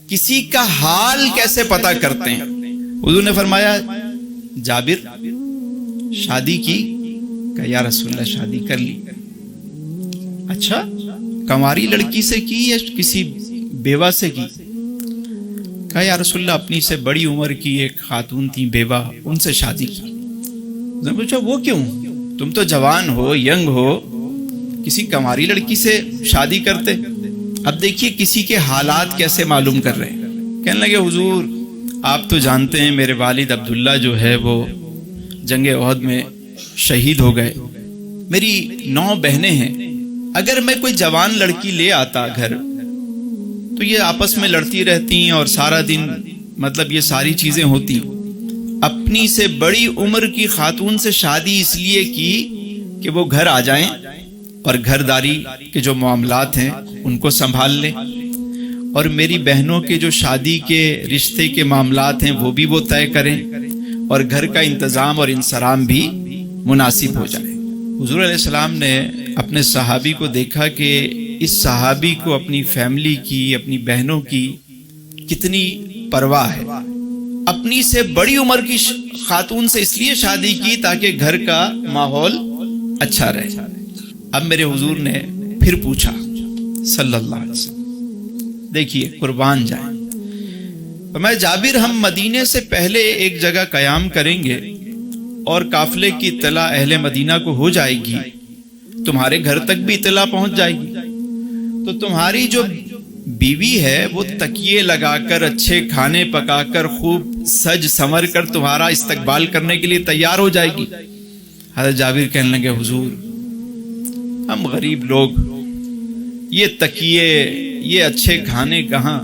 کسی کا حال کیسے پتہ کرتے ہیں؟ حضور نے فرمایا جابر شادی کی؟ کہا یا رسول اللہ شادی کر لی۔ اچھا کنواری لڑکی سے کی یا کسی بیوہ سے کی؟ کہا یا رسول اللہ اپنی سے بڑی عمر کی ایک خاتون تھی بیوہ، ان سے شادی کی۔ حضور نے پوچھا وہ کیوں؟ تم تو جوان ہو، ینگ ہو، کسی کنواری لڑکی سے شادی کرتے؟ اب دیکھیے کسی کے حالات کیسے معلوم کر رہے ہیں۔ کہنے لگے حضور آپ تو جانتے ہیں میرے والد عبداللہ جو ہے وہ جنگ احد میں شہید ہو گئے، میری 9 بہنیں ہیں، اگر میں کوئی جوان لڑکی لے آتا گھر تو یہ آپس میں لڑتی رہتی اور سارا دن مطلب یہ ساری چیزیں ہوتی۔ اپنی سے بڑی عمر کی خاتون سے شادی اس لیے کی کہ وہ گھر آ جائیں اور گھرداری کے جو معاملات ہیں ان کو سنبھال لیں، اور میری بہنوں کے جو شادی کے رشتے کے معاملات ہیں وہ بھی وہ طے کریں، اور گھر کا انتظام اور انصرام بھی مناسب ہو جائے۔ حضور علیہ السلام نے اپنے صحابی کو دیکھا کہ اس صحابی کو اپنی فیملی کی، اپنی بہنوں کی کتنی پرواہ ہے۔ اپنی سے بڑی عمر کی خاتون سے اس لیے شادی کی تاکہ گھر کا ماحول اچھا رہے۔ اب میرے حضور نے پھر پوچھا صلی اللہ علیہ وسلم، دیکھیے قربان جائیں، میں جابر ہم مدینے سے پہلے ایک جگہ قیام کریں گے اور قافلے کی اطلاع اہل مدینہ کو ہو جائے گی، تمہارے گھر تک بھی اطلاع پہنچ جائے گی، تو تمہاری جو بیوی ہے وہ تکیے لگا کر اچھے کھانے پکا کر خوب سج سنور کر تمہارا استقبال کرنے کے لیے تیار ہو جائے گی۔ حضرت جابر کہنے لگے حضور ہم غریب لوگ، یہ تکیے یہ اچھے کھانے کہاں،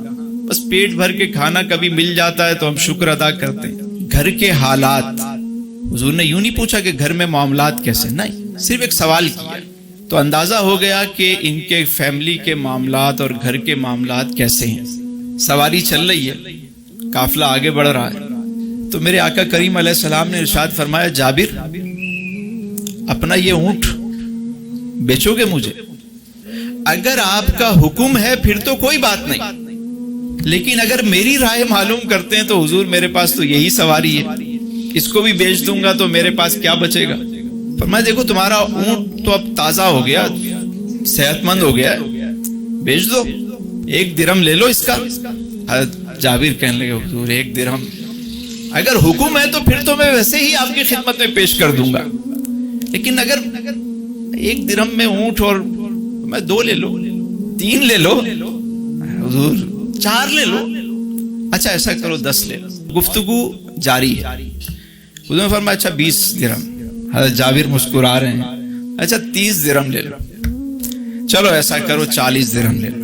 بس پیٹ بھر کے کھانا کبھی مل جاتا ہے تو ہم شکر ادا کرتے ہیں۔ گھر کے حالات، حضور نے یوں نہیں پوچھا کہ گھر میں معاملات کیسے، نہیں، صرف ایک سوال کیا تو اندازہ ہو گیا کہ ان کے فیملی کے معاملات اور گھر کے معاملات کیسے ہیں۔ سواری چل رہی ہے، قافلہ آگے بڑھ رہا ہے، تو میرے آقا کریم علیہ السلام نے ارشاد فرمایا جابر اپنا یہ اونٹ بیچو گے مجھے؟ اگر آپ کا حکم ہے پھر تو کوئی بات نہیں، لیکن اگر میری رائے معلوم کرتے ہیں تو حضور میرے پاس تو یہی سواری ہے، اس کو بھی بیچ دوں گا تو میرے پاس کیا بچے گا؟ فرمایا دیکھو تمہارا اونٹ تو اب تازہ ہو گیا، صحت مند ہو گیا، بیچ دو، 1 درہم لے لو اس کا۔ حضرت جابر کہنے لگے حضور 1 درہم اگر حکم ہے تو پھر تو میں ویسے ہی آپ کی خدمت میں پیش کر دوں گا، لیکن اگر 1 درہم میں اونٹ، اور میں 2 لے لو، 3 لے لو، حضور 4 لے لو، اچھا ایسا کرو 10 لے لو۔ گفتگو جاری ہے، حضور نے فرمایا اچھا 20 درہم۔ حضرت جابر مسکرا رہے ہیں، اچھا 30 درہم لے لو، چلو ایسا کرو 40 درہم لے لو۔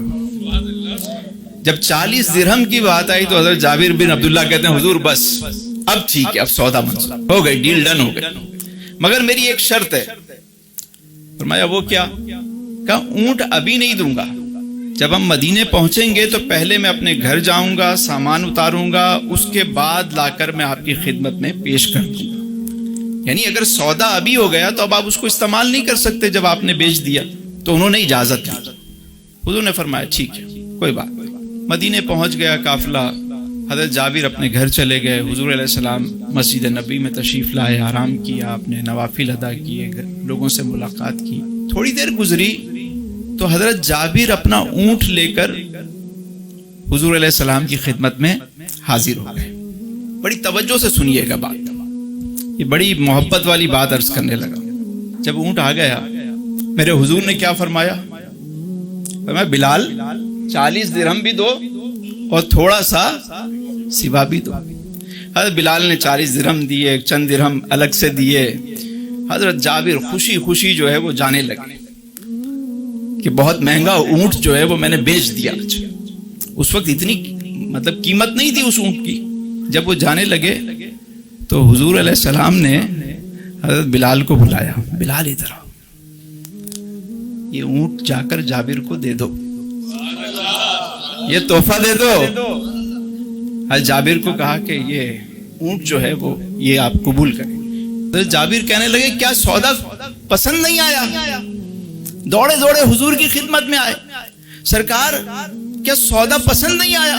جب 40 درہم کی بات آئی تو حضرت جابر بن عبداللہ کہتے ہیں حضور بس اب ٹھیک ہے، اب سودا منظور ہو گئی، ڈیل ڈن ہو گئی، مگر میری ایک شرط ہے۔ فرمایا وہ کیا؟ کہا اونٹ ابھی نہیں دوں گا، جب ہم مدینے پہنچیں گے تو پہلے میں اپنے گھر جاؤں گا، سامان اتاروں گا، اس کے بعد لا کر میں آپ کی خدمت میں پیش کر دوں گا۔ یعنی اگر سودا ابھی ہو گیا تو اب آپ اس کو استعمال نہیں کر سکتے جب آپ نے بیچ دیا، تو انہوں نے اجازت دی۔ حضور نے فرمایا ٹھیک ہے کوئی بات نہیں۔ مدینے پہنچ گیا قافلہ، حضرت جابر اپنے گھر چلے گئے، حضور علیہ السلام مسجد نبی میں تشریف لائے، آرام کیا، آپ نے نوافل ادا کیے، لوگوں سے ملاقات کی۔ تھوڑی دیر گزری تو حضرت جابر اپنا اونٹ لے کر حضور علیہ السلام کی خدمت میں حاضر ہو گئے۔ بڑی توجہ سے سنیے گا بات، یہ بڑی محبت والی بات عرض کرنے لگا۔ جب اونٹ آ گیا میرے حضور نے کیا فرمایا؟ فرمایا بلال 40 درہم بھی دو اور تھوڑا سا سوا بھی دو۔ حضرت بلال نے 40 درہم دیے، چند درہم الگ سے دیے۔ حضرت جابر خوشی خوشی جو ہے وہ جانے لگے کہ بہت مہنگا اونٹ جو ہے وہ میں نے بیچ دیا۔ اس وقت اتنی مطلب قیمت نہیں تھی اس اونٹ کی۔ جب وہ جانے لگے تو حضور علیہ السلام نے حضرت بلال کو بلایا، بلال ادھر آؤ، یہ اونٹ جا کر جابر کو دے دو، یہ تحفہ دے دو۔ حضرت جابر کو کہا کہ یہ اونٹ جو ہے وہ یہ آپ قبول کریں۔ حضرت جابر کہنے لگے کیا سودا پسند نہیں آیا؟ دوڑے دوڑے حضور کی خدمت میں آئے، سرکار کیا سودا پسند نہیں آیا؟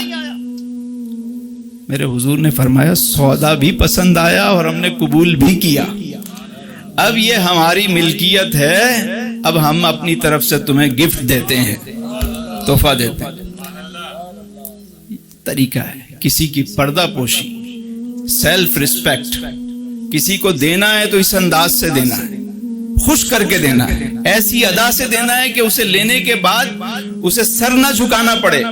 میرے حضور نے فرمایا سودا بھی پسند آیا اور ہم نے قبول بھی کیا، اب یہ ہماری ملکیت ہے، اب ہم اپنی طرف سے تمہیں گفٹ دیتے ہیں، تحفہ دیتے ہیں۔ طریقہ ہے کسی کی پردہ پوشی، سیلف ریسپیکٹ، کسی کو دینا ہے تو اس انداز سے دینا ہے، خوش کر کے دینا ہے، ایسی ادا سے دینا ہے کہ اسے لینے کے بعد اسے سر نہ جھکانا پڑے،